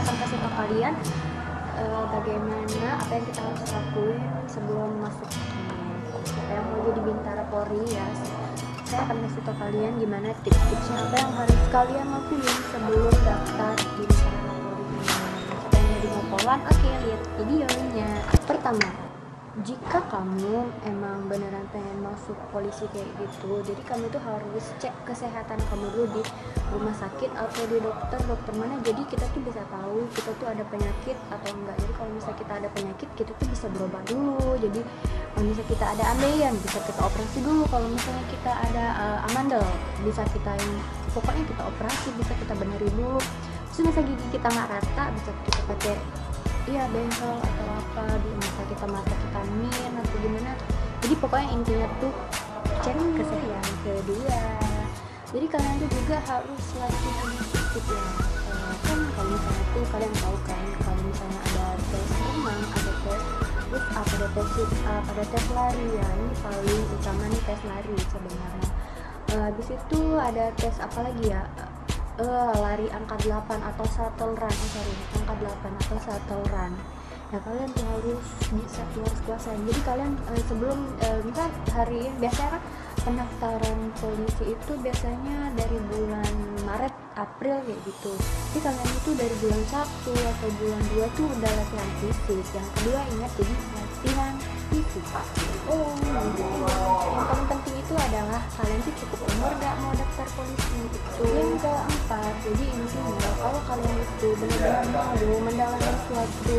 akan kasih tau kalian bagaimana apa yang kita harus lakuin sebelum masuk yang mau jadi Bintara Polri ya. Saya akan kasih tau kalian gimana tips-tipsnya apa yang harus kalian lakuin sebelum daftar di Bintara Polri. Siapa yang jadi ngopolan? Oke, lihat videonya. Pertama, jika kamu emang beneran pengen masuk polisi kayak gitu, jadi kamu tuh harus cek kesehatan kamu dulu di rumah sakit atau di dokter mana, jadi kita tuh bisa tahu kita tuh ada penyakit atau enggak. Jadi kalau misalnya kita ada penyakit, kita tuh bisa berobat dulu. Jadi kalau misalnya kita ada ambeien, bisa kita operasi dulu. Kalau misalnya kita ada amandel, bisa kita pokoknya kita operasi, bisa kita benerin dulu. Terus misalnya gigi kita nggak rata, bisa kita pakai bengkel atau apa, di mata kita min atau gimana. Jadi pokoknya intinya tuh cek kesehatan. Yang kedua, jadi kalian tuh juga harus latihan sedikit ya. Kan kalau misalnya tuh kalian tahu kan, kalau misalnya ada tes renang, ada tes push up, ada tes sit up, ada tes lari ya. Ini paling utama nih, tes lari sebenarnya. Habis itu ada tes apa lagi ya, lari angka 8 atau shuttle run, angka 8 atau shuttle run. Ya kalian tuh harus bisa, harus kuasain. Jadi kalian sebelum misal hari biasanya kan pendaftaran polisi itu biasanya dari bulan Maret, April kayak gitu. Jadi kalian itu dari bulan 1 atau bulan 2 tuh udah latihan fisik. Yang kedua ingat, jadi latihan fisik. Yang paling penting itu adalah kalian tuh cukup umur gak mau daftar polisi itu. Yang keempat, jadi intinya kalau kalian itu benar-benar mau mendalami suatu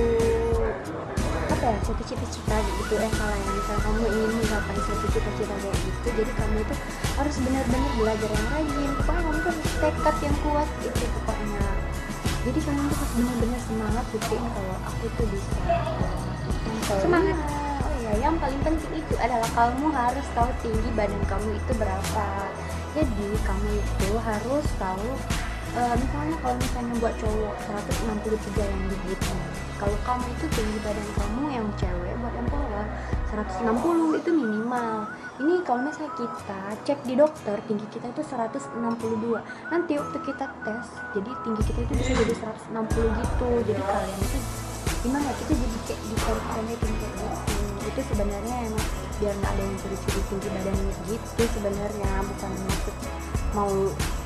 cita-cita gitu, kalian misalnya kamu ingin menggapai suatu cita-cita kayak gitu, jadi kamu itu harus benar-benar belajar yang rajin. Pokoknya kamu tuh harus tekad yang kuat gitu pokoknya. Jadi kalian tuh harus benar-benar semangat, buktiin kalau aku tuh bisa. Semangat. Yang paling penting itu adalah kamu harus tahu tinggi badan kamu itu berapa. Jadi kamu itu harus tahu, misalnya kalau misalnya buat cowok 163 yang digitnya, kalau kamu itu tinggi badan kamu yang cewek, buat yang cowok 160 itu minimal. Ini kalau misalnya kita cek di dokter, tinggi kita itu 162. Nanti waktu kita tes, jadi tinggi kita itu bisa jadi 160 gitu. Jadi kalian itu gimana, kita jadi kayak dikorekin kayak gitu. Itu sebenarnya emang biar nggak ada yang curi-curi tinggi badan gitu sebenarnya, bukan maksud mau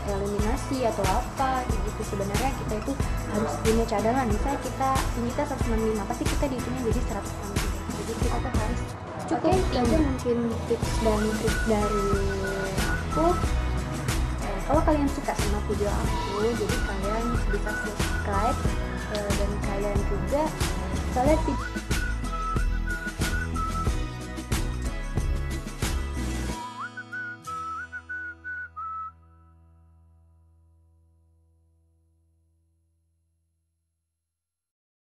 eliminasi atau apa gitu. Sebenarnya kita itu harus punya cadangan. Misalnya kita 165, pasti kita dihitungnya jadi 163. Jadi kita tuh harus cukup tinggi. Mungkin tips dan trik dari aku. Kalau kalian suka sama video aku, jadi kalian bisa subscribe, dan kalian juga lihat